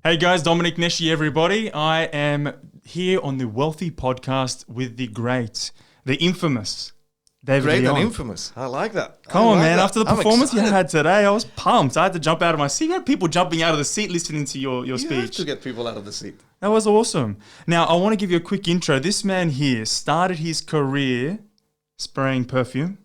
Hey guys, Domenic Nesci, everybody. I am here on the Wealthy Podcast with the great, the infamous David Great Leon. and infamous. I like that. Come on, man. After the I'm performance you excited. had today, I was pumped. I had to jump out of my seat. You had people jumping out of the seat listening to your You have speech. to get people out of the seat. That was awesome. Now, I want to give you a quick intro. This man here started his career spraying perfume.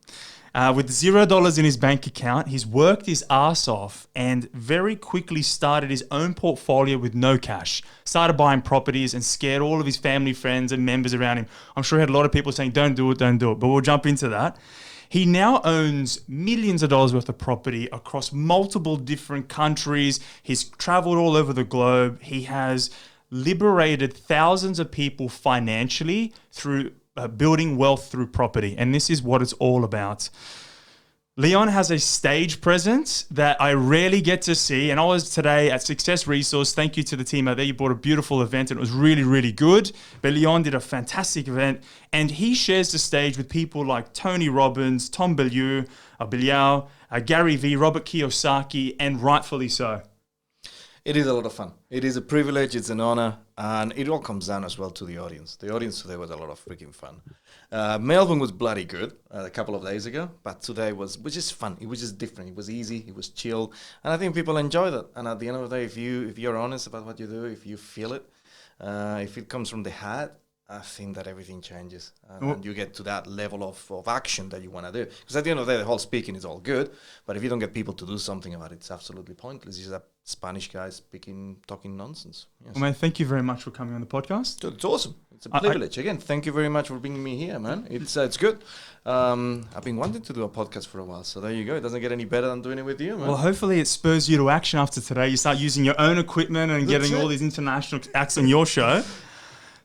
With $0 in his bank account, he's worked his ass off and very quickly started his own portfolio with no cash. Started buying properties and scared all of his family, friends, and members around him. I'm sure he had a lot of people saying, don't do it, but we'll jump into that. He now owns millions of dollars worth of property across multiple different countries. He's traveled all over the globe. He has liberated thousands of people financially through building wealth through property. And this is what it's all about. Leon has a stage presence that I rarely get to see. And I was today at Success Resource. Thank you to the team out there. You brought a beautiful event and it was really, really good. But Leon did a fantastic event and he shares the stage with people like Tony Robbins, Tom Bilyeu, Gary Vee, Robert Kiyosaki, and rightfully so. It is a lot of fun. It is a privilege. It's an honor. And it all comes down as well to the audience. The audience today was a lot of freaking fun. Melbourne was bloody good a couple of days ago. But today was just fun. It was just different. It was easy. It was chill. And I think people enjoyed it. And at the end of the day, if you're honest about what you do, if you feel it, if it comes from the heart, I think that everything changes. And you get to that level of action that you want to do. Because at the end of the day, the whole speaking is all good. But if you don't get people to do something about it, it's absolutely pointless. It's a Spanish guy talking nonsense. Yes. Well, man, thank you very much for coming on the podcast. Dude, it's awesome. It's a privilege. Again, thank you very much for bringing me here, man. It's good. I've been wanting to do a podcast for a while, so there you go. It doesn't get any better than doing it with you, man. Well, hopefully it spurs you to action after today. You start using your own equipment and getting all these international acts on your show.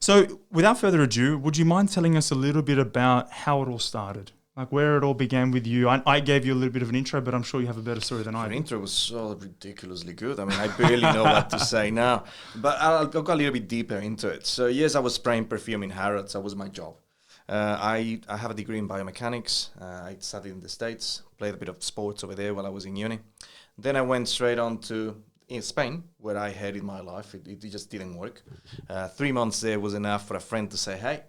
So without further ado, would you mind telling us a little bit about how it all started? Like where it all began with you. I gave you a little bit of an intro, but I'm sure you have a better story than I do. Your intro was so ridiculously good. I mean, I barely know what to say now. But I'll go a little bit deeper into it. So yes, I was spraying perfume in Harrods. That was my job. I have a degree in biomechanics. I studied in the States, played a bit of sports over there while I was in uni. Then I went straight on to in Spain, where I hated my life. It just didn't work. 3 months there was enough for a friend to say, hey,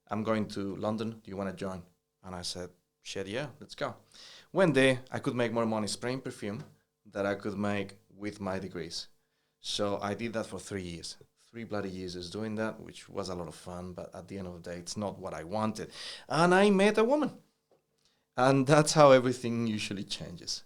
I'm going to London. Do you want to join? And I said, shit, yeah, let's go. Went there, I could make more money spraying perfume than I could make with my degrees. So I did that for 3 years. 3 bloody years doing that, which was a lot of fun. But at the end of the day, it's not what I wanted. And I met a woman. And that's how everything usually changes.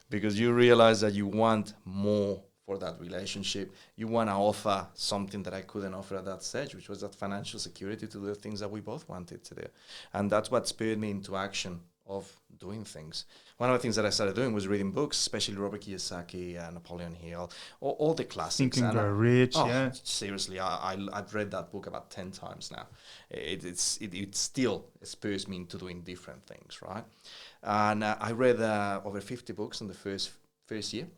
Because you realize that you want more for that relationship. You want to offer something that I couldn't offer at that stage, which was that financial security to do the things that we both wanted to do. And that's what spurred me into action of doing things. One of the things that I started doing was reading books, especially Robert Kiyosaki, Napoleon Hill, all the classics. Think and Grow Rich, yeah. Seriously, I've read that book about 10 times now. It still spurs me into doing different things, right? And I read over 50 books in the first year.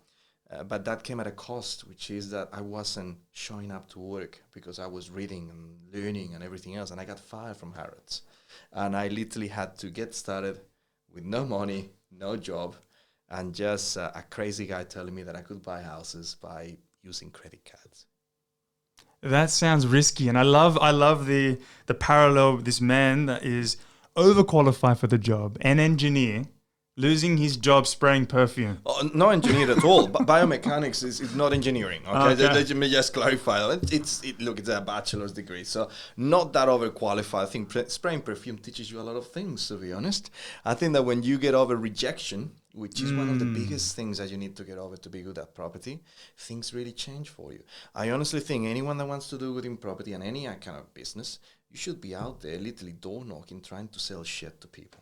But that came at a cost, which is that I wasn't showing up to work because I was reading and learning and everything else. And I got fired from Harrods. And I literally had to get started with no money, no job, and just a crazy guy telling me that I could buy houses by using credit cards. That sounds risky. And I love the parallel with this man that is overqualified for the job, an engineer, losing his job spraying perfume. Oh, no engineer at all. But biomechanics is not engineering. Okay, Let me just clarify. It's a bachelor's degree, so not that overqualified. I think spraying perfume teaches you a lot of things. To be honest, I think that when you get over rejection, which is one of the biggest things that you need to get over to be good at property, things really change for you. I honestly think anyone that wants to do good in property and any kind of business, you should be out there literally door knocking, trying to sell shit to people.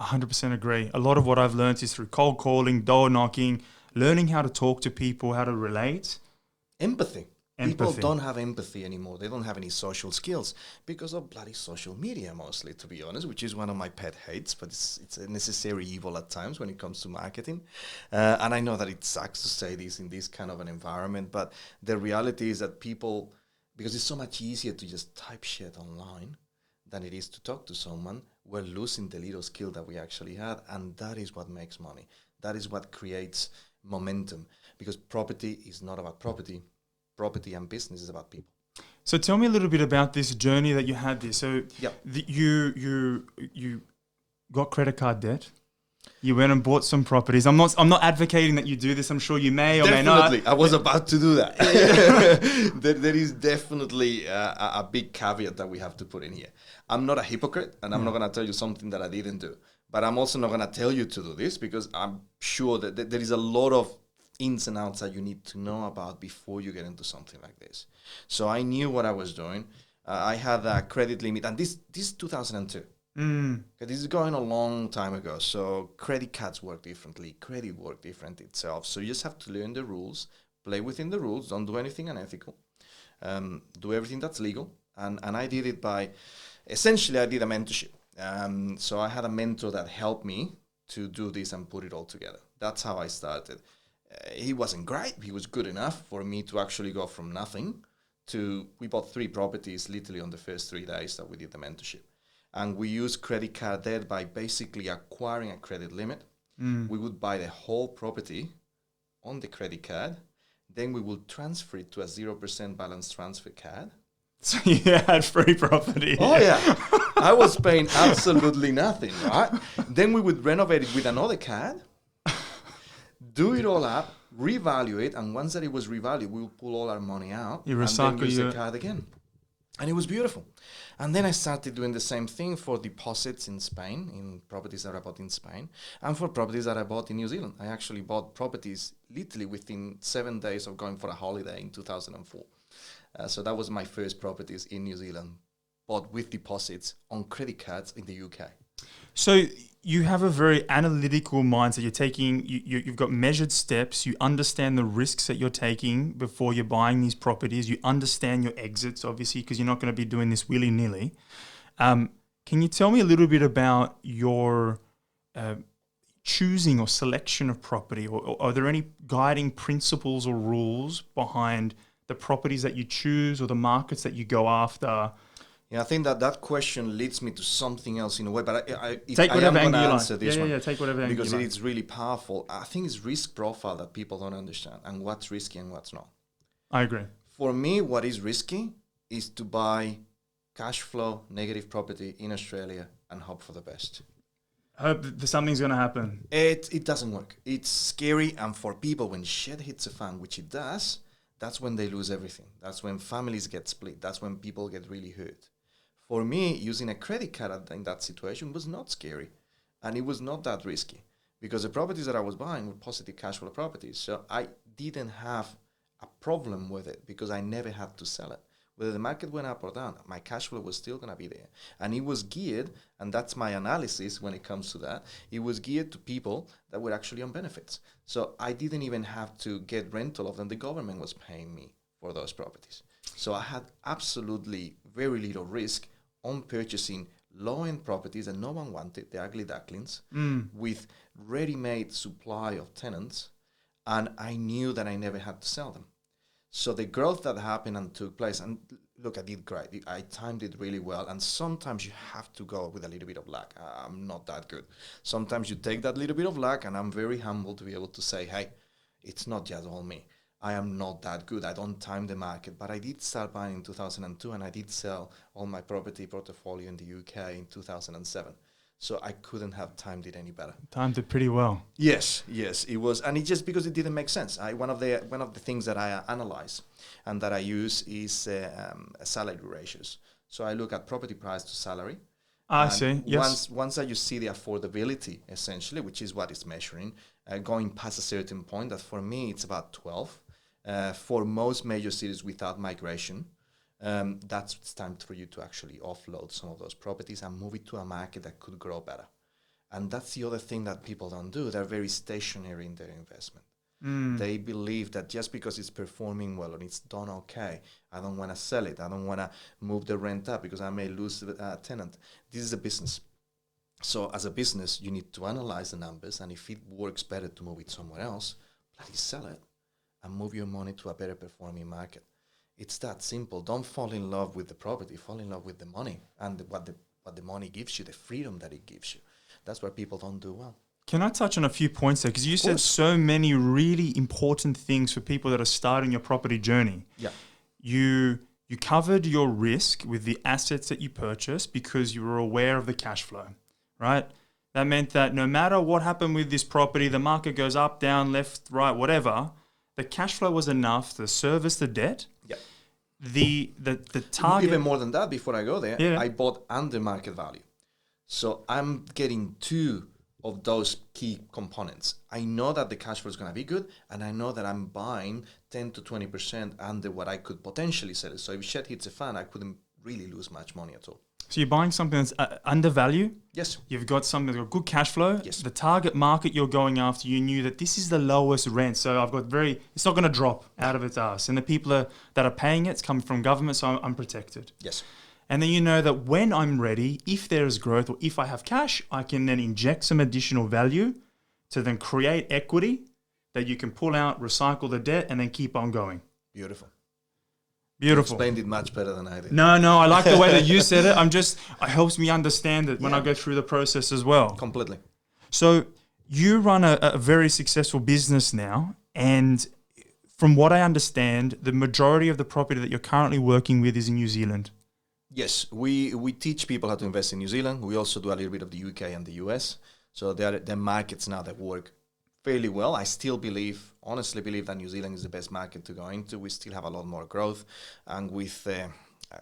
100% agree. A lot of what I've learned is through cold calling, door knocking, learning how to talk to people, how to relate. Empathy. People don't have empathy anymore. They don't have any social skills because of bloody social media mostly, to be honest, which is one of my pet hates, but it's a necessary evil at times when it comes to marketing. And I know that it sucks to say this in this kind of an environment, but the reality is that people, because it's so much easier to just type shit online than it is to talk to someone, we're losing the little skill that we actually had, and that is what makes money. That is what creates momentum, because property is not about property. property and business is about people. So tell me a little bit about this journey that you had there. So Yep. you got credit card debt. You went and bought some properties. I'm not advocating that you do this. I'm sure you may or may not. Definitely, I was about to do that. There is definitely a big caveat that we have to put in here. I'm not a hypocrite, and I'm not going to tell you something that I didn't do. But I'm also not going to tell you to do this because I'm sure that there is a lot of ins and outs that you need to know about before you get into something like this. So I knew what I was doing. I had a credit limit, and this is 2002. Okay, this is going a long time ago. So credit cards work differently. Credit work different itself. So you just have to learn the rules, play within the rules. Don't do anything unethical. Do everything that's legal. And I did it by, essentially, I did a mentorship. So I had a mentor that helped me to do this and put it all together. That's how I started. He wasn't great. He was good enough for me to actually go from nothing to, we bought 3 properties literally on the first 3 days that we did the mentorship. And we used credit card debt by basically acquiring a credit limit. We would buy the whole property on the credit card. Then we would transfer it to a 0% balance transfer card. So you had free property. Oh, yeah. I was paying absolutely nothing, right? Then we would renovate it with another card, do it all up, revalue it, and once that it was revalued, we would pull all our money out You and then use recycle the card again. And it was beautiful. And then I started doing the same thing for deposits in Spain, in properties that I bought in Spain, and for properties that I bought in New Zealand. I actually bought properties literally within 7 days of going for a holiday in 2004. So that was my first properties in New Zealand, bought with deposits on credit cards in the UK. So you have a very analytical mindset. You're taking, you've got measured steps. You understand the risks that you're taking before you're buying these properties. You understand your exits, obviously, because you're not going to be doing this willy-nilly. Can you tell me a little bit about your choosing or selection of property? Or are there any guiding principles or rules behind the properties that you choose or the markets that you go after? Yeah, I think that question leads me to something else in a way, but I take whatever am going to angle you answer like. this one. Yeah, take whatever angle because you it like. is really powerful. I think it's risk profile that people don't understand and what's risky and what's not. I agree. For me, what is risky is to buy cash flow negative property in Australia and hope for the best. Hope that something's going to happen. It doesn't work. It's scary, and for people, when shit hits a fan, which it does, that's when they lose everything. That's when families get split. That's when people get really hurt. For me, using a credit card in that situation was not scary, and it was not that risky because the properties that I was buying were positive cash flow properties. So I didn't have a problem with it because I never had to sell it. Whether the market went up or down, my cash flow was still going to be there. And it was geared, and that's my analysis when it comes to that, it was geared to people that were actually on benefits. So I didn't even have to get rental of them. The government was paying me for those properties. So I had absolutely very little risk on purchasing low-end properties that no one wanted, the ugly ducklings, with ready-made supply of tenants, and I knew that I never had to sell them. So the growth that happened and took place, and look, I did great. I timed it really well, and sometimes you have to go with a little bit of luck. I'm not that good. Sometimes you take that little bit of luck, and I'm very humble to be able to say, hey, it's not just all me. I am not that good. I don't time the market, but I did start buying in 2002, and I did sell all my property portfolio in the UK in 2007. So I couldn't have timed it any better. Timed it pretty well. Yes, it was, and it's just because it didn't make sense. One of the things that I analyze and that I use is salary ratios. So I look at property price to salary. I see. Yes. Once that you see the affordability, essentially, which is what it's measuring, going past a certain point, that for me it's about 12. For most major cities without migration, it's time for you to actually offload some of those properties and move it to a market that could grow better. And that's the other thing that people don't do. They're very stationary in their investment. They believe that just because it's performing well and it's done okay, I don't want to sell it. I don't want to move the rent up because I may lose a tenant. This is a business. So as a business, you need to analyze the numbers, and if it works better to move it somewhere else, bloody sell it and move your money to a better performing market. It's that simple. Don't fall in love with the property. Fall in love with the money and what the money gives you, the freedom that it gives you. That's what people don't do well. Can I touch on a few points there? Because you said so many really important things for people that are starting your property journey. Yeah. You covered your risk with the assets that you purchased because you were aware of the cash flow, right? That meant that no matter what happened with this property, the market goes up, down, left, right, whatever, the cash flow was enough to service the debt. Yeah. The target... Even more than that, before I go there, Yeah. I bought under market value. So I'm getting two of those key components. I know that the cash flow is going to be good, and I know that I'm buying 10 to 20% under what I could potentially sell it. So if shit hits a fan, I couldn't really lose much money at all. So you're buying something that's undervalue. Yes. You've got something that's got good cash flow. Yes. The target market you're going after, you knew that this is the lowest rent. So it's not going to drop out of its ass. And the people that are paying it's coming from government, so I'm protected. Yes. And then you know that when I'm ready, if there is growth or if I have cash, I can then inject some additional value to then create equity that you can pull out, recycle the debt, and then keep on going. Beautiful. Beautiful. You explained it much better than I did. No, I like the way that you said it. It helps me understand it when I go through the process as well. Completely. So you run a very successful business now, and from what I understand, the majority of the property that you're currently working with is in New Zealand. Yes, we teach people how to invest in New Zealand. We also do a little bit of the UK and the US. So they're markets now that work fairly well. I still honestly believe that New Zealand is the best market to go into. We still have a lot more growth. And with,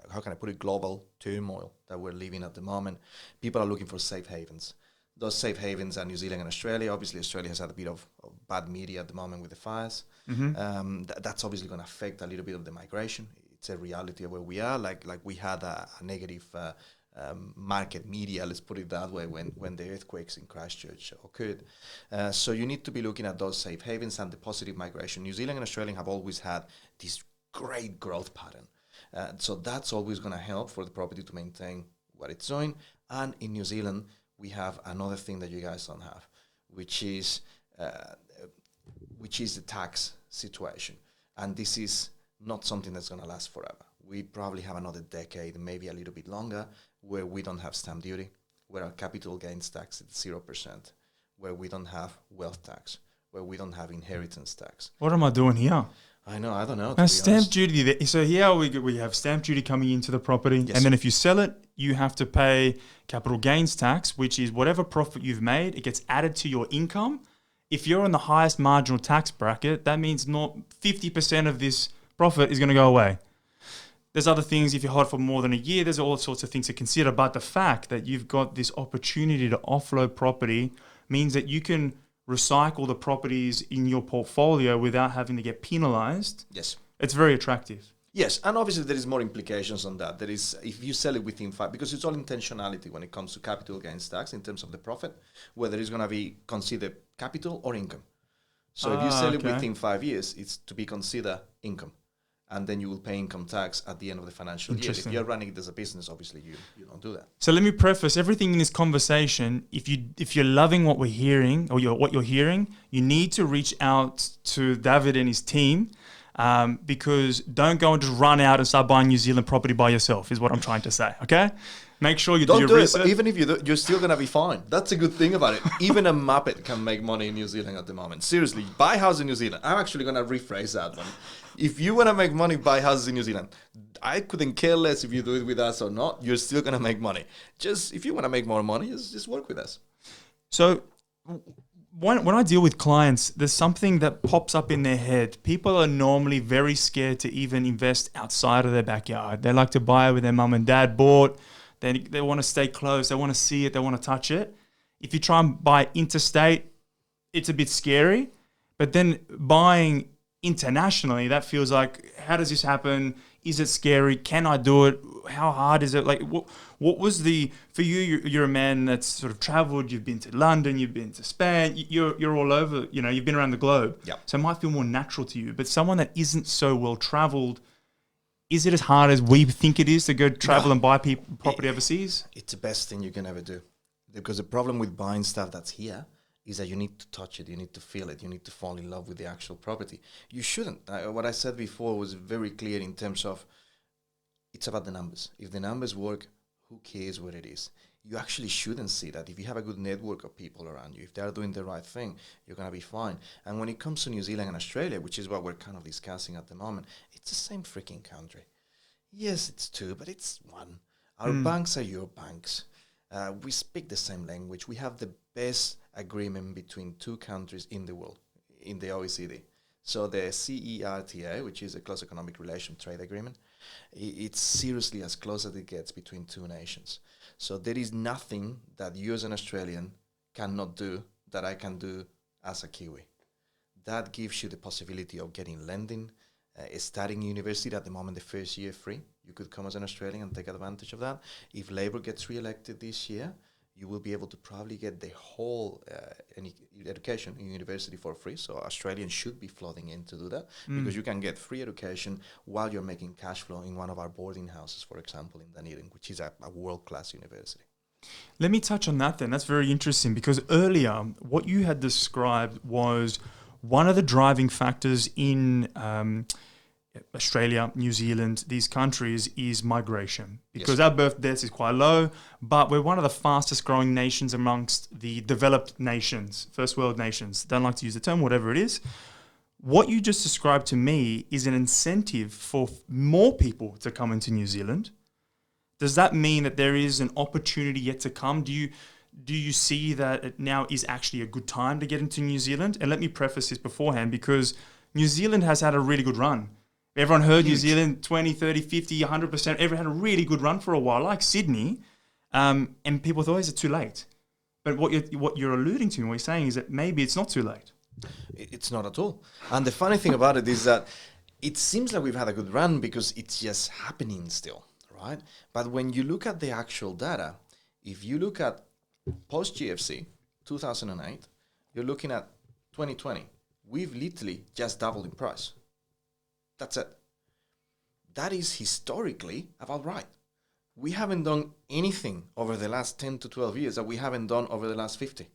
how can I put it, global turmoil that we're living at the moment, people are looking for safe havens. Those safe havens are New Zealand and Australia. Obviously, Australia has had a bit of bad media at the moment with the fires. Mm-hmm. That's obviously going to affect a little bit of the migration. It's a reality of where we are. Like we had a negative market media, let's put it that way, when the earthquakes in Christchurch occurred. So you need to be looking at those safe havens and the positive migration. New Zealand and Australia have always had this great growth pattern. So that's always going to help for the property to maintain what it's doing. And in New Zealand, we have another thing that you guys don't have, which is the tax situation. And this is not something that's going to last forever. We probably have another decade, maybe a little bit longer, where we don't have stamp duty, where our capital gains tax is 0%, where we don't have wealth tax, where we don't have inheritance tax. What am I doing here? I know, I don't know. Stamp duty. So here we have stamp duty coming into the property, Yes. and then if you sell it, you have to pay capital gains tax, which is whatever profit you've made, it gets added to your income. If you're in the highest marginal tax bracket, that means not 50% of this profit is going to go away. There's other things, if you hold for more than a year, there's all sorts of things to consider. But the fact that you've got this opportunity to offload property means that you can recycle the properties in your portfolio without having to get penalized. Yes. It's very attractive. Yes, and obviously there is more implications on that. There is, if you sell it within 5, because it's all intentionality when it comes to capital gains tax in terms of the profit, whether it's going to be considered capital or income. So if you sell it within 5 years, it's to be considered income. And then you will pay income tax at the end of the financial year. If you're running it as a business, obviously you don't do that. So let me preface everything in this conversation. If you're loving what we're hearing or what you're hearing, you need to reach out to David and his team, because don't go and just run out and start buying New Zealand property by yourself, is what I'm trying to say. Okay, make sure you do your research. It, but even if you do, you're still gonna be fine. That's a good thing about it. Even a Muppet can make money in New Zealand at the moment. Seriously, buy house in New Zealand. I'm actually gonna rephrase that one. If you want to make money, buy houses in New Zealand. I couldn't care less if you do it with us or not. You're still going to make money. Just if you want to make more money, just work with us. So when I deal with clients, there's something that pops up in their head. People are normally very scared to even invest outside of their backyard. They like to buy where their mum and dad bought. They want to stay close. They want to see it. They want to touch it. If you try and buy interstate, it's a bit scary. But then buying internationally, that feels like, how does this happen? Is it scary? Can I do it? How hard is it? Like, what was for you? You're a man that's sort of traveled. You've been to London. You've been to Spain. You're all over. You've been around the globe. Yep. So it might feel more natural to you. But someone that isn't so well traveled, is it as hard as we think it is to go travel and buy property overseas? It's the best thing you can ever do, because the problem with buying stuff that's here is that you need to touch it, you need to feel it, you need to fall in love with the actual property. You shouldn't. What I said before was very clear in terms of it's about the numbers. If the numbers work, who cares what it is? you actually shouldn't see that. If you have a good network of people around you, if they're doing the right thing, you're going to be fine. And when it comes to New Zealand and Australia, which is what we're kind of discussing at the moment, it's the same freaking country. Yes, it's two, but it's one. Our banks are your banks. We speak the same language. We have the best agreement between two countries in the world, in the OECD. So the CERTA, which is a close economic relation trade agreement, it's seriously as close as it gets between two nations. So there is nothing that you as an Australian cannot do that I can do as a Kiwi. That gives you the possibility of getting lending, studying university at the moment, the first year free. You could come as an Australian and take advantage of that. If Labour gets re-elected this year, you will be able to probably get the whole education in university for free. So Australians should be flooding in to do that because you can get free education while you're making cash flow in one of our boarding houses, for example, in Dunedin, which is a world-class university. Let me touch on that then. That's very interesting because earlier what you had described was one of the driving factors in Australia, New Zealand, these countries is migration because our birth death is quite low, but we're one of the fastest growing nations amongst the developed nations, first world nations. Don't like to use the term, whatever it is. What you just described to me is an incentive for more people to come into New Zealand. Does that mean that there is an opportunity yet to come? Do you see that it now is actually a good time to get into New Zealand? And let me preface this beforehand because New Zealand has had a really good run. Everyone heard New Zealand 20, 30, 50, 100%. Everyone had a really good run for a while, like Sydney. And people thought, is it too late? But what you're alluding to and what you're saying is that maybe it's not too late. It's not at all. And the funny thing about it is that it seems like we've had a good run because it's just happening still, right? But when you look at the actual data, if you look at post-GFC, 2008, you're looking at 2020. We've literally just doubled in price. That's it. That is historically about right. We haven't done anything over the last 10 to 12 years that we haven't done over the last 50.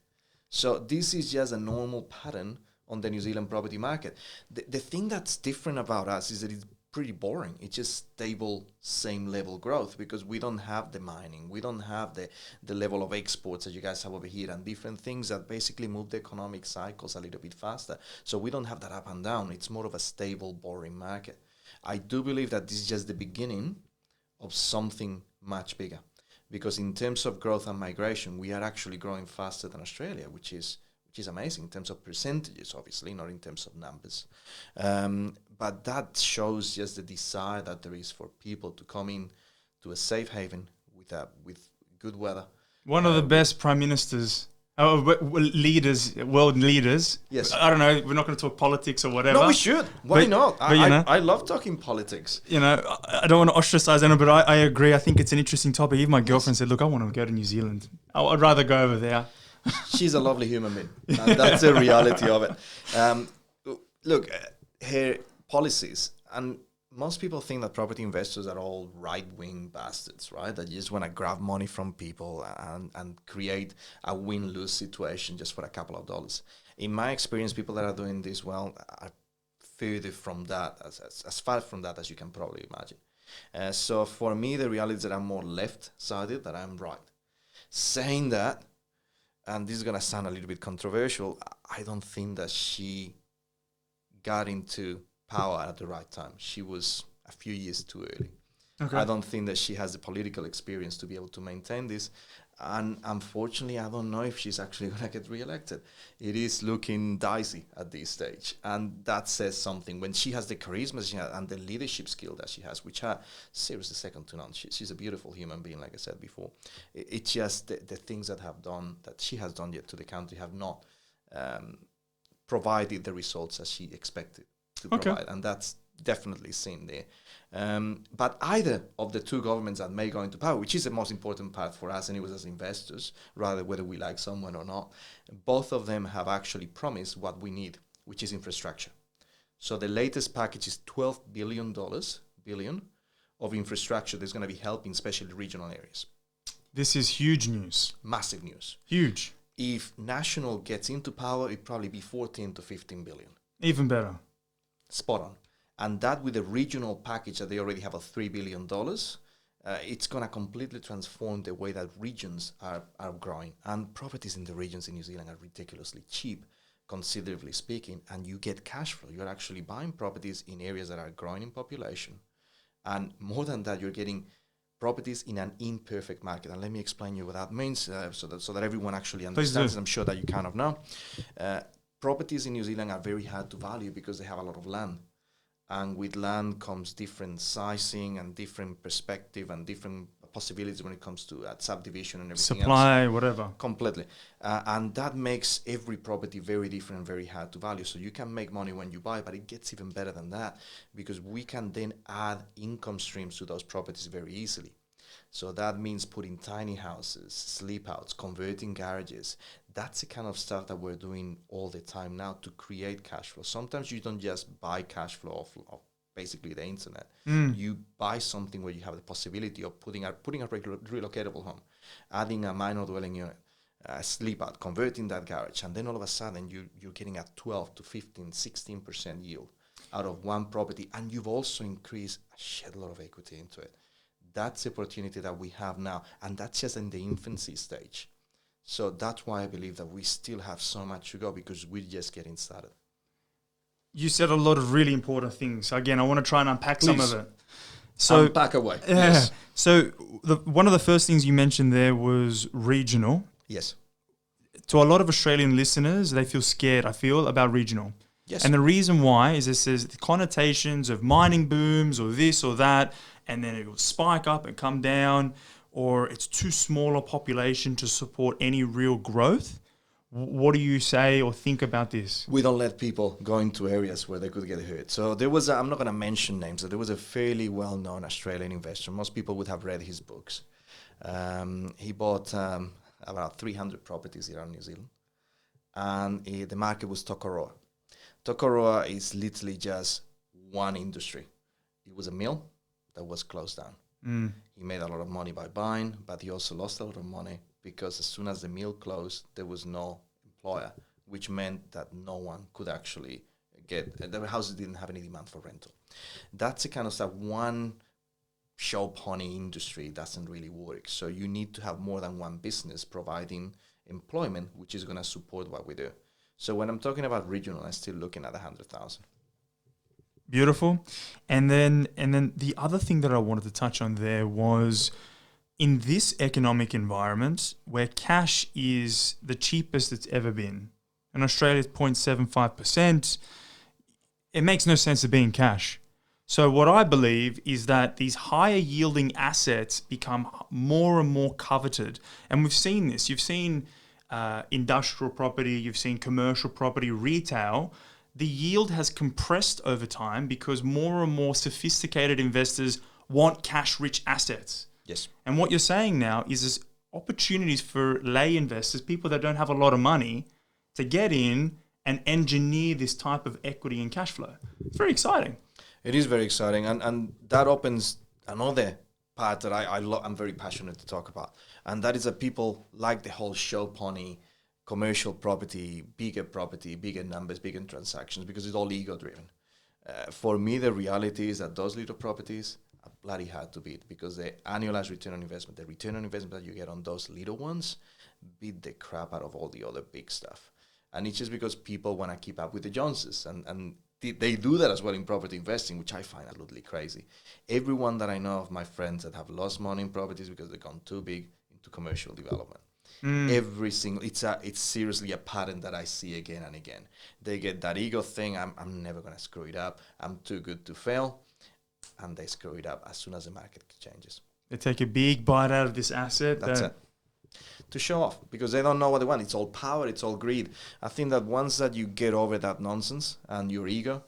So this is just a normal pattern on the New Zealand property market. The thing that's different about us is that it's pretty boring. It's just stable, same level growth because we don't have the mining. We don't have the level of exports that you guys have over here and different things that basically move the economic cycles a little bit faster. So we don't have that up and down. It's more of a stable, boring market. I do believe that this is just the beginning of something much bigger because in terms of growth and migration, we are actually growing faster than Australia, which is amazing in terms of percentages, obviously, not in terms of numbers. But that shows just the desire that there is for people to come in to a safe haven with good weather. One of the best prime ministers, world leaders. Yes. I don't know, we're not going to talk politics or whatever. No, we should. Why not? I love talking politics. You know, I don't want to ostracize anyone, but I agree. I think it's an interesting topic. Even my girlfriend said, look, I want to go to New Zealand. I'd rather go over there. She's a lovely human being. And that's the reality of it. Look, her policies, and most people think that property investors are all right-wing bastards, right? That just want to grab money from people and create a win-lose situation just for a couple of dollars. In my experience, people that are doing this well are further from that, as far from that as you can probably imagine. So for me, the reality is that I'm more left-sided, that I'm right. Saying that, and this is going to sound a little bit controversial, I don't think that she got into power at the right time. She was a few years too early. Okay. I don't think that she has the political experience to be able to maintain this. And unfortunately, I don't know if she's actually going to get re-elected. It is looking dicey at this stage. And that says something. When she has the charisma she has and the leadership skill that she has, which are seriously second to none. She's a beautiful human being, like I said before. It's just the things that she has done yet to the country have not provided the results as she expected to provide. And that's definitely seen there. But either of the two governments that may go into power, which is the most important part for us anyways as investors, rather whether we like someone or not, both of them have actually promised what we need, which is infrastructure. So the latest package is $12 billion of infrastructure that's going to be helping especially regional areas. This is huge news. Massive news. Huge. If National gets into power, it'd probably be 14 to 15 billion. Even better. Spot on. And that with a regional package that they already have of $3 billion, it's going to completely transform the way that regions are growing. And properties in the regions in New Zealand are ridiculously cheap, considerably speaking, and you get cash flow. You're actually buying properties in areas that are growing in population. And more than that, you're getting properties in an imperfect market. And let me explain you what that means so that everyone actually understands. I'm sure that you kind of know. Properties in New Zealand are very hard to value because they have a lot of land. And with land comes different sizing and different perspective and different possibilities when it comes to subdivision and everything supply, else. whatever. Completely. And that makes every property very different and very hard to value. So you can make money when you buy, but it gets even better than that because we can then add income streams to those properties very easily. So that means putting tiny houses, sleep outs, converting garages. That's the kind of stuff that we're doing all the time now to create cash flow. Sometimes you don't just buy cash flow of basically the internet. You buy something where you have the possibility of putting a relocatable home, adding a minor dwelling unit, a sleep out, converting that garage, and then all of a sudden you're getting a 12 to 15, 16% yield out of one property, and you've also increased a shed load of equity into it. That's the opportunity that we have now, and that's just in the infancy stage. So that's why I believe that we still have so much to go because we're just getting started. You said a lot of really important things. Again, I want to try and unpack some of it. So unpack away. Yeah. Yes. So one of the first things you mentioned there was regional. Yes. To a lot of Australian listeners, they feel scared, I feel, about regional. Yes. And the reason why is this is the connotations of mining booms or this or that, and then it will spike up and come down, or it's too small a population to support any real growth. What do you say or think about this? We don't let people go into areas where they could get hurt. So there was, I'm not going to mention names, but there was a fairly well-known Australian investor. Most people would have read his books. He bought about 300 properties here in New Zealand. And the market was Tokoroa. Tokoroa is literally just one industry. It was a mill that was closed down. He made a lot of money by buying, but he also lost a lot of money because as soon as the mill closed, there was no employer, which meant that no one could actually the houses didn't have any demand for rental. That's the kind of stuff. One show pony industry doesn't really work. So you need to have more than one business providing employment, which is going to support what we do. So when I'm talking about regional, I'm still looking at 100,000. Beautiful. And then the other thing that I wanted to touch on there was in this economic environment where cash is the cheapest it's ever been, and Australia is 0.75%, it makes no sense to be in cash. So what I believe is that these higher yielding assets become more and more coveted. And we've seen this. You've seen industrial property, you've seen commercial property, retail. The yield has compressed over time because more and more sophisticated investors want cash-rich assets. Yes. And what you're saying now is there's opportunities for lay investors, people that don't have a lot of money, to get in and engineer this type of equity and cash flow. It's very exciting. It is very exciting. And that opens another part that I'm very passionate to talk about. And that is that people like the whole show pony, commercial property, bigger numbers, bigger transactions, because it's all ego-driven. For me, the reality is that those little properties are bloody hard to beat because the annualized return on investment, the return on investment that you get on those little ones, beat the crap out of all the other big stuff. And it's just because people want to keep up with the Joneses. And they do that as well in property investing, which I find absolutely crazy. Everyone that I know of my friends that have lost money in properties because they've gone too big into commercial development. Every single, it's seriously a pattern that I see again and again. They get that ego thing, I'm never going to screw it up, I'm too good to fail, and they screw it up as soon as the market changes. They take a big bite out of this asset. That's it. To show off, because they don't know what they want. It's all power, it's all greed. I think that once that you get over that nonsense and your ego,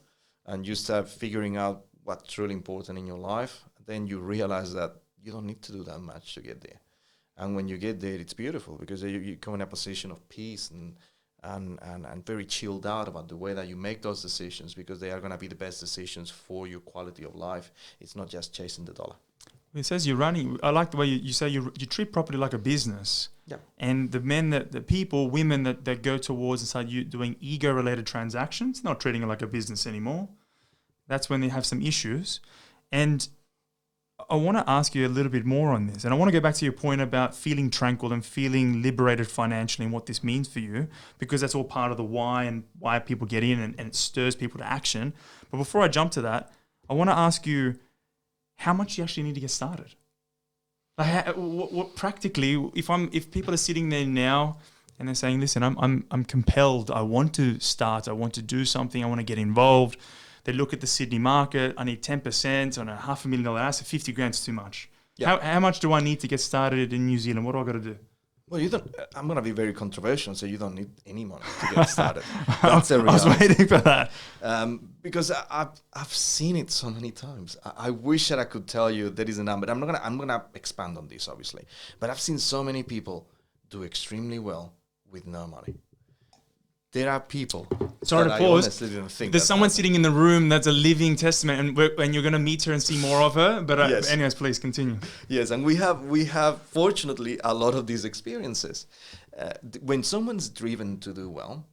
and you start figuring out what's truly important in your life, then you realize that you don't need to do that much to get there. And when you get there, it's beautiful because you come in a position of peace and very chilled out about the way that you make those decisions because they are going to be the best decisions for your quality of life. It's not just chasing the dollar. It says you're running. I like the way you say you treat property like a business. Yeah. And women that go towards and start doing ego-related transactions, not treating it like a business anymore. That's when they have some issues. And I want to ask you a little bit more on this. And I want to go back to your point about feeling tranquil and feeling liberated financially and what this means for you, because that's all part of the why and why people get in, and it stirs people to action. But before I jump to that, I want to ask you, how much do you actually need to get started? Like, what practically, if people are sitting there now and they're saying, listen, I'm compelled, I want to start, I want to do something, I want to get involved. They look at the Sydney market, I need 10% on a $500,000 asset, 50 grand's too much. Yeah. How much do I need to get started in New Zealand? What do I got to do? Well, you don't. I'm going to be very controversial, so you don't need any money to get started. That's a reality. I was waiting for that. Because I've seen it so many times. I wish that I could tell you there is a number. I'm gonna expand on this, obviously. But I've seen so many people do extremely well with no money. There are people. Sorry to pause. There's someone sitting in the room that's a living testament, and you're going to meet her and see more of her. But yes. Anyways, please continue. Yes, and we have fortunately a lot of these experiences. When someone's driven to do well,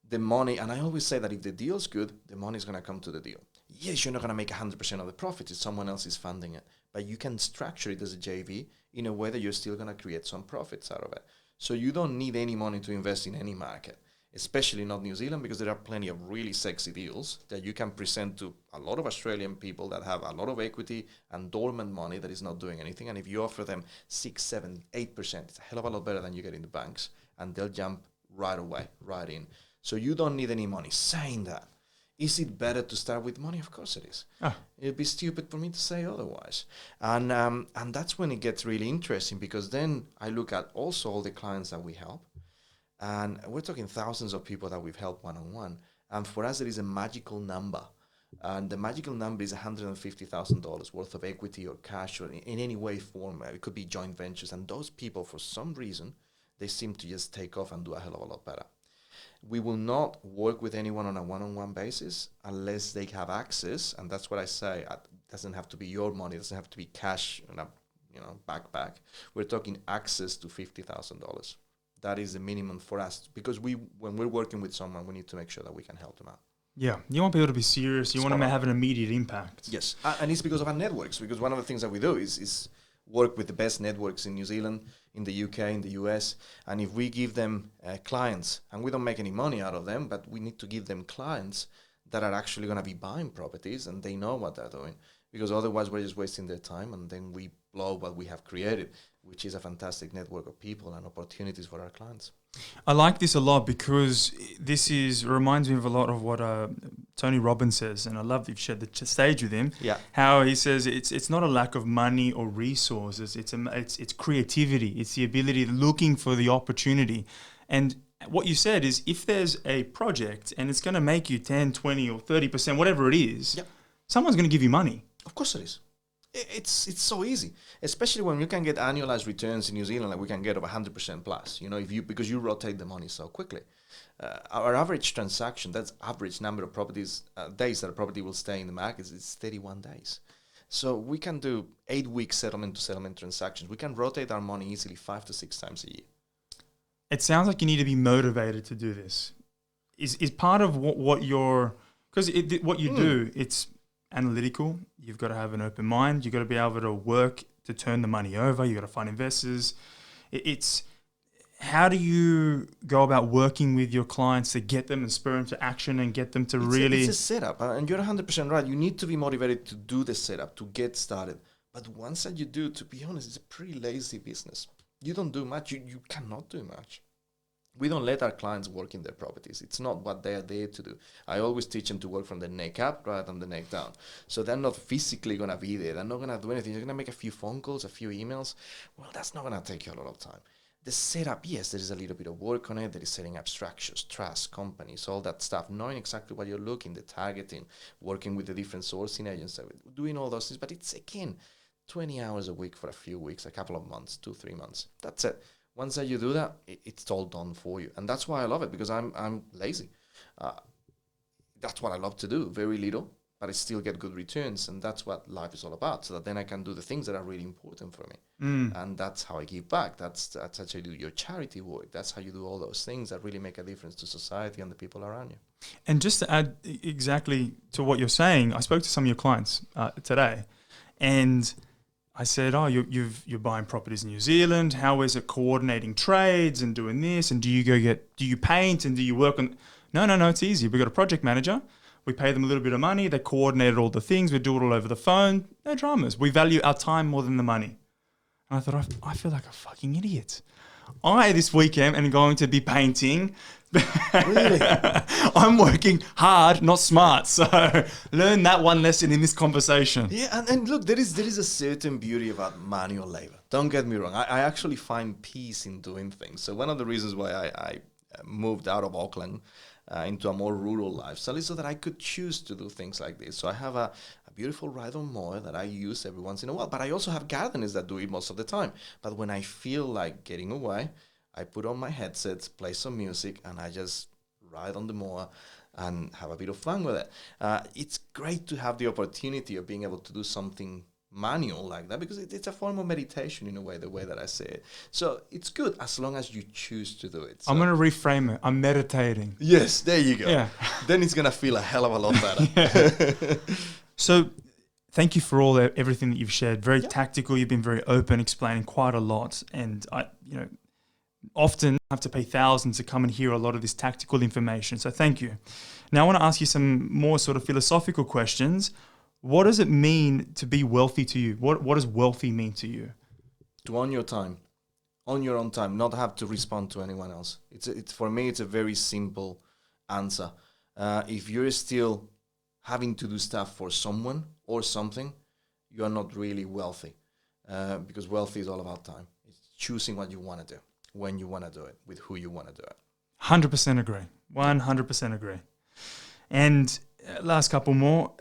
the money, and I always say that if the deal's good, the money's going to come to the deal. Yes, you're not going to make 100% of the profits if someone else is funding it, but you can structure it as a JV in a way that you're still going to create some profits out of it. So you don't need any money to invest in any market, especially not New Zealand, because there are plenty of really sexy deals that you can present to a lot of Australian people that have a lot of equity and dormant money that is not doing anything. And if you offer them 6, 7, 8%, it's a hell of a lot better than you get in the banks, and they'll jump right away, right in. So you don't need any money. Saying that, is it better to start with money? Of course it is. It'd be stupid for me to say otherwise. And that's when it gets really interesting, because then I look at also all the clients that we help. And we're talking thousands of people that we've helped one-on-one. And for us, there is a magical number. And the magical number is $150,000 worth of equity or cash, or in any way, form. It could be joint ventures. And those people, for some reason, they seem to just take off and do a hell of a lot better. We will not work with anyone on a one-on-one basis unless they have access. And that's what I say. It doesn't have to be your money. It doesn't have to be cash in a backpack. We're talking access to $50,000. That is the minimum for us, because when we're working with someone, we need to make sure that we can help them out. Yeah, you want people to be serious. You want them to have an immediate impact. Yes, and it's because of our networks. Because one of the things that we do is work with the best networks in New Zealand, in the UK, in the US. And if we give them clients, and we don't make any money out of them, but we need to give them clients that are actually going to be buying properties and they know what they're doing. Because otherwise we're just wasting their time, and then we blow what we have created, which is a fantastic network of people and opportunities for our clients. I like this a lot, because this reminds me of a lot of what Tony Robbins says, and I love that you've shared the stage with him. Yeah, how he says it's not a lack of money or resources; it's creativity, it's the ability, looking for the opportunity. And what you said is, if there's a project and it's going to make you 10, 20, or 30%, whatever it is, someone's going to give you money. Of course it is. It's so easy, especially when you can get annualized returns in New Zealand, like we can get of 100% plus. Because you rotate the money so quickly. Our average transaction, that's average number of properties days that a property will stay in the market, is 31 days. So we can do 8-week settlement to settlement transactions. We can rotate our money easily 5 to 6 times a year. It sounds like you need to be motivated to do this. Is part of what you're, because what you do, it's analytical. You've got to have an open mind. You've got to be able to work to turn the money over. You've got to find investors. It's how do you go about working with your clients to get them and spur them to action and get them to It's a setup, and you're 100% right. You need to be motivated to do the setup, to get started. But once that you do, to be honest, it's a pretty lazy business. You don't do much. You cannot do much. We don't let our clients work in their properties. It's not what they are there to do. I always teach them to work from the neck up rather than the neck down. So they're not physically going to be there. They're not going to do anything. They're going to make a few phone calls, a few emails. Well, that's not going to take you a lot of time. The setup, yes, there is a little bit of work on it. There is setting up structures, trust, companies, all that stuff, knowing exactly what you're looking, the targeting, working with the different sourcing agents, doing all those things. But it's, again, 20 hours a week for a few weeks, a couple of months, 2-3 months. That's it. Once that you do that, it's all done for you. And that's why I love it, because I'm lazy. That's what I love to do. Very little, but I still get good returns. And that's what life is all about, so that then I can do the things that are really important for me. And that's how I give back. That's how you do your charity work. That's how you do all those things that really make a difference to society and the people around you. And just to add exactly to what you're saying, I spoke to some of your clients today, and I said, oh, you're buying properties in New Zealand. How is it coordinating trades and doing this? And do you paint and do you work on? No, it's easy. We've got a project manager. We pay them a little bit of money. They coordinate all the things. We do it all over the phone. No dramas. We value our time more than the money. And I thought, I feel like a fucking idiot. This weekend am going to be painting. Really? I'm working hard, not smart. So learn that one lesson in this conversation. Yeah, and look, there is a certain beauty about manual labor. Don't get me wrong. I actually find peace in doing things. So one of the reasons why I moved out of Auckland into a more rural lifestyle is so that I could choose to do things like this. So I have a beautiful ride-on mower that I use every once in a while, but I also have gardeners that do it most of the time. But when I feel like getting away, I put on my headsets, play some music, and I just ride on the mower and have a bit of fun with it. It's great to have the opportunity of being able to do something manual like that because it's a form of meditation in a way, the way that I say it. So it's good as long as you choose to do it. So I'm going to reframe it. I'm meditating. yes, there you go. Yeah. Then it's going to feel a hell of a lot better. So thank you for everything that you've shared. Very tactical. You've been very open, explaining quite a lot. And I often have to pay thousands to come and hear a lot of this tactical information. So thank you. Now I want to ask you some more sort of philosophical questions. What does it mean to be wealthy to you? What does wealthy mean to you? To own your time, on your own time, not have to respond to anyone else. It's for me, it's a very simple answer. If you're still having to do stuff for someone or something, you are not really wealthy, because wealthy is all about time. It's choosing what you want to do, when you want to do it, with who you want to do it. 100% agree. 100% agree. And last couple more.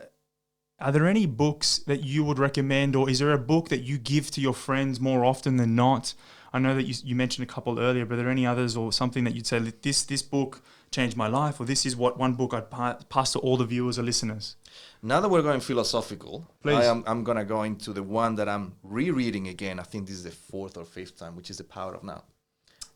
Are there any books that you would recommend, or is there a book that you give to your friends more often than not? I know that you mentioned a couple earlier, but are there any others or something that you'd say, this book changed my life, or this is one book I'd pass to all the viewers or listeners? Now that we're going philosophical, please. I'm going to go into the one that I'm rereading again. I think this is the fourth or fifth time, which is The Power of Now.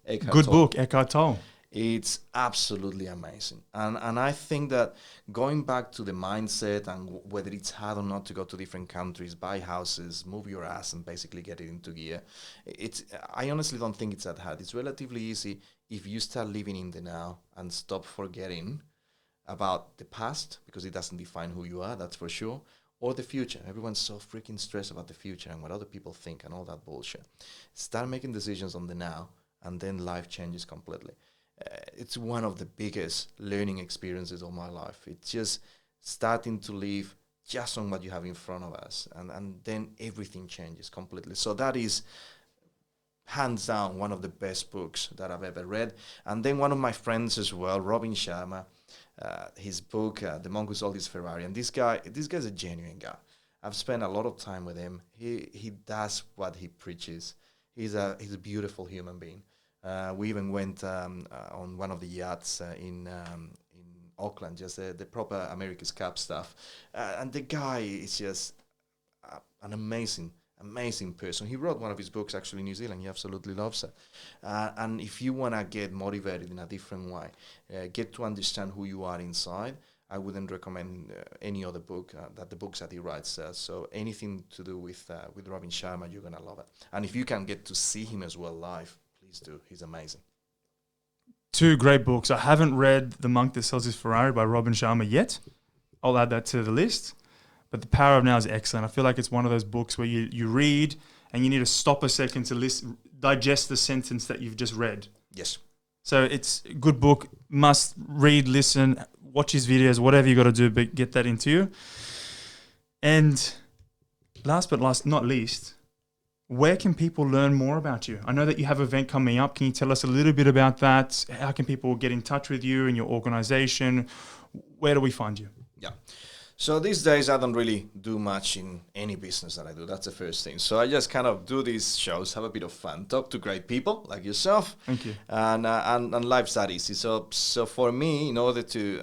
Good book, Eckhart Tolle. It's absolutely amazing. And I think that going back to the mindset and whether it's hard or not to go to different countries, buy houses, move your ass and basically get it into gear, I honestly don't think it's that hard. It's relatively easy if you start living in the now and stop forgetting about the past, because it doesn't define who you are, that's for sure, or the future. Everyone's so freaking stressed about the future and what other people think and all that bullshit. Start making decisions on the now, and then life changes completely. It's one of the biggest learning experiences of my life. It's just starting to live just on what you have in front of us, and then everything changes completely. So that is hands down one of the best books that I've ever read. And then one of my friends as well, Robin Sharma, his book, The Monk Who Sold His Ferrari. And this guy's a genuine guy. I've spent a lot of time with him. He does what he preaches. He's a beautiful human being. We even went on one of the yachts in Auckland, just the proper America's Cup stuff. And the guy is just an amazing person. He wrote one of his books actually in New Zealand. He absolutely loves it. And if you want to get motivated in a different way, get to understand who you are inside, I wouldn't recommend any other book that the books that he writes. So anything to do with Robin Sharma, you're going to love it. And if you can get to see him as well live, please do. He's amazing. Two great books. I haven't read The Monk That Sells His Ferrari by Robin Sharma yet. I'll add that to the list. But The Power of Now is excellent. I feel like it's one of those books where you read and you need to stop a second to digest the sentence that you've just read. Yes. So it's a good book. Must read, listen, watch his videos, whatever you got to do, but get that into you. And last but not least, where can people learn more about you? I know that you have an event coming up. Can you tell us a little bit about that? How can people get in touch with you and your organization? Where do we find you? Yeah. So these days, I don't really do much in any business that I do. That's the first thing. So I just kind of do these shows, have a bit of fun, talk to great people like yourself. Thank you. And life's that easy. So for me, in order to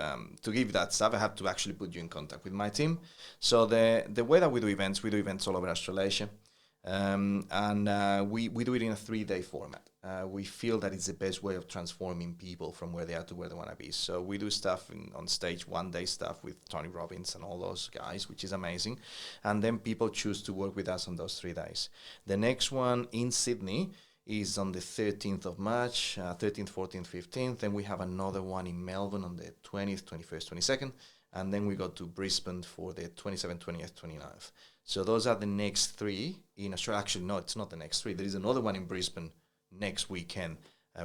give that stuff, I have to actually put you in contact with my team. So the way that we do events all over Australasia. We do it in a 3-day format. We feel that it's the best way of transforming people from where they are to where they want to be. So we do stuff on stage, 1-day stuff with Tony Robbins and all those guys, which is amazing. And then people choose to work with us on those 3 days. The next one in Sydney is on the 13th of March, 13th, 14th, 15th. Then we have another one in Melbourne on the 20th, 21st, 22nd. And then we go to Brisbane for the 27th, 20th, 29th. So those are the next 3 in Australia. Actually, no, it's not the next 3. There is another one in Brisbane next weekend,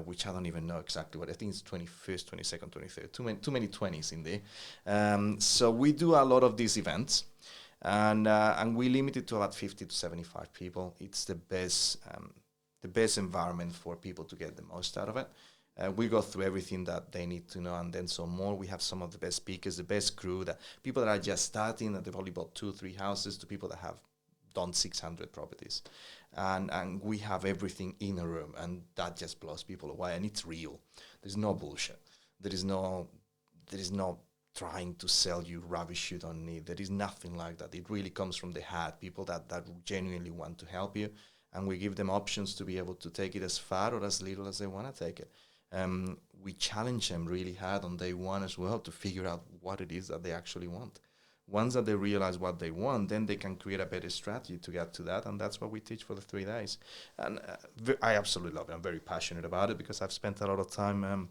which I don't even know exactly what. I think it's 21st, 22nd, 23rd. Too many 20s in there. So we do a lot of these events, and we limit it to about 50 to 75 people. It's the best environment for people to get the most out of it. We go through everything that they need to know and then some more. We have some of the best speakers, the best crew, people that are just starting, that they've only bought 2-3 houses, to people that have done 600 properties. And we have everything in a room, and that just blows people away. And it's real. There's no bullshit. There is no trying to sell you rubbish you don't need. There is nothing like that. It really comes from the heart, people that genuinely want to help you. And we give them options to be able to take it as far or as little as they want to take it. We challenge them really hard on day one as well to figure out what it is that they actually want. Once that they realize what they want, then they can create a better strategy to get to that, and that's what we teach for the 3 days. And I absolutely love it. I'm very passionate about it because I've spent a lot of time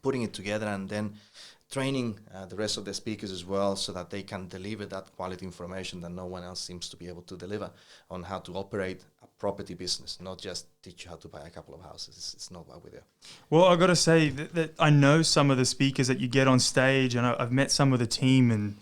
putting it together and then training the rest of the speakers as well, so that they can deliver that quality information that no one else seems to be able to deliver on how to operate a property business, not just teach you how to buy a couple of houses. It's not what we do. Well, I got to say that I know some of the speakers that you get on stage, and I've met some of the team, and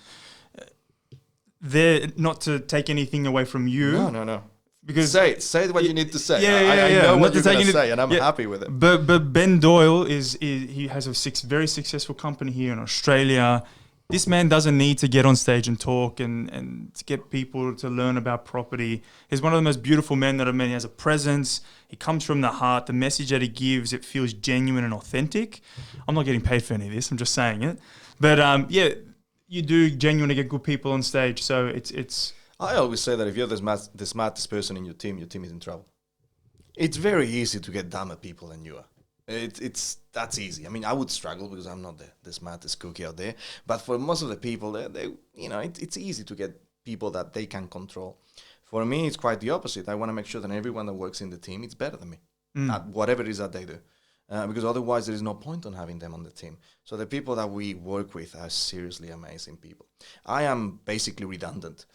they're not to take anything away from you. No. Because say what you need to say. I know what you're going to say, and I'm happy with it. But Ben Doyle he has a very successful company here in Australia. This man doesn't need to get on stage and talk and to get people to learn about property. He's one of the most beautiful men that I've met. He has a presence. He comes from the heart. The message that he gives, it feels genuine and authentic. I'm not getting paid for any of this. I'm just saying it. But you do genuinely get good people on stage. So it's. I always say that if you're the smartest person in your team is in trouble. It's very easy to get dumber people than you are. That's easy. I mean, I would struggle because I'm not the smartest cookie out there. But for most of the people, it's easy to get people that they can control. For me, it's quite the opposite. I want to make sure that everyone that works in the team is better than me at whatever it is that they do. Because otherwise, there is no point on having them on the team. So the people that we work with are seriously amazing people. I am basically redundant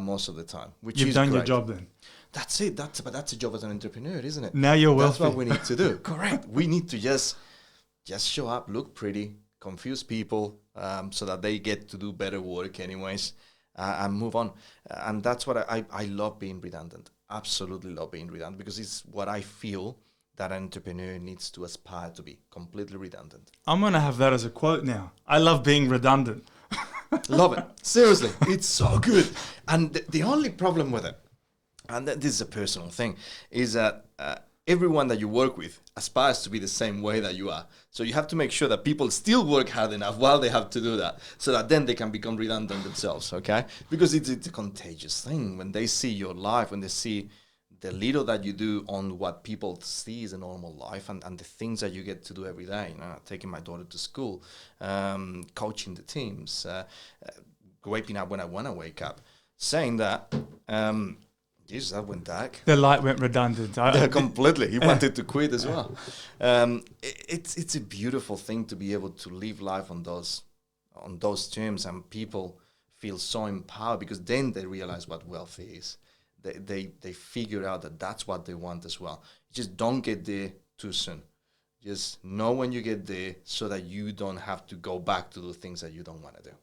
most of the time, which You've is done great. your job then. That's it. But that's a job as an entrepreneur, isn't it? Now you're wealthy. That's what we need to do. Correct. We need to just show up, look pretty, confuse people, so that they get to do better work anyways, and move on. And that's what I love being redundant. Absolutely love being redundant, because it's what I feel that an entrepreneur needs to aspire to be, completely redundant. I'm going to have that as a quote now. I love being redundant. Love it. Seriously. It's so good. And the only problem with it, and this is a personal thing, is that everyone that you work with aspires to be the same way that you are. So you have to make sure that people still work hard enough while they have to do that, so that then they can become redundant themselves, okay? Because it's a contagious thing. When they see your life, when they see the little that you do on what people see as a normal life, and the things that you get to do every day, taking my daughter to school, coaching the teams, waking up when I want to wake up, saying that, Jesus, that went dark. The light went redundant. Completely. He wanted to quit as well. It's a beautiful thing to be able to live life on those terms, and people feel so empowered, because then they realize what wealth is. They figure out that that's what they want as well. Just don't get there too soon. Just know when you get there, so that you don't have to go back to the things that you don't want to do.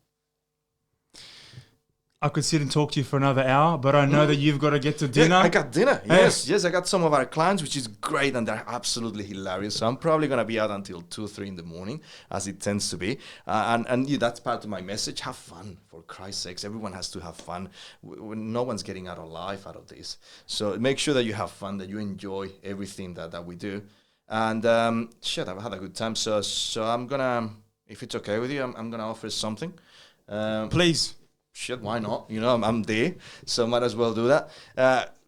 I could sit and talk to you for another hour, but I know that you've got to get to dinner. Yeah, I got dinner. Yes, I got some of our clients, which is great, and they're absolutely hilarious. So I'm probably going to be out until 2 or 3 in the morning, as it tends to be. And that's part of my message. Have fun, for Christ's sakes. Everyone has to have fun. No one's getting out of life out of this. So make sure that you have fun, that you enjoy everything that we do. And I've had a good time. So I'm going to, if it's okay with you, I'm going to offer something. Please. Why not? I'm there, so might as well do that.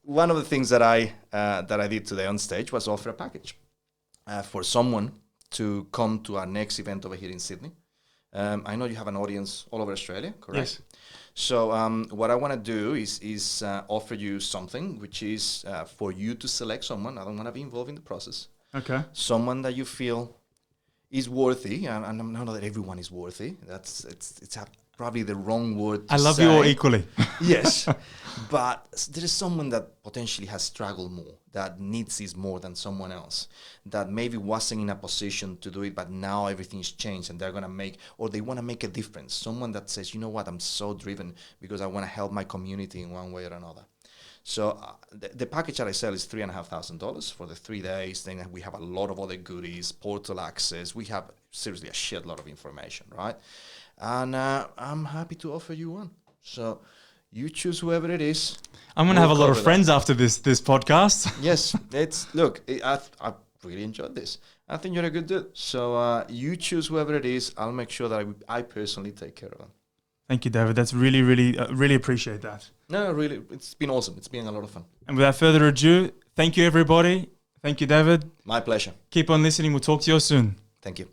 one of the things that I did today on stage was offer a package for someone to come to our next event over here in Sydney. I know you have an audience all over Australia, correct? Yes. So what I want to do is offer you something, which is for you to select someone. I don't want to be involved in the process. Okay. Someone that you feel is worthy, and I know that everyone is worthy. It's probably the wrong word to I love say. you all equally. Yes, but there is someone that potentially has struggled more, that needs this more than someone else, that maybe wasn't in a position to do it, but now everything's changed and they want to make a difference. Someone that says, you know what, I'm so driven because I want to help my community in one way or another. So the package that I sell is $3,500 for the 3 days. Then we have a lot of other goodies, portal access. We have seriously a shit lot of information, right? And I'm happy to offer you one. So you choose whoever it is. I'm gonna have a lot of friends after this podcast. Yes, I really enjoyed this. I think you're a good dude. So you choose whoever it is. I'll make sure that I personally take care of them. Thank you, David. That's really appreciate that. No, really, it's been awesome. It's been a lot of fun. And without further ado, thank you, everybody. Thank you, David. My pleasure. Keep on listening. We'll talk to you soon. Thank you.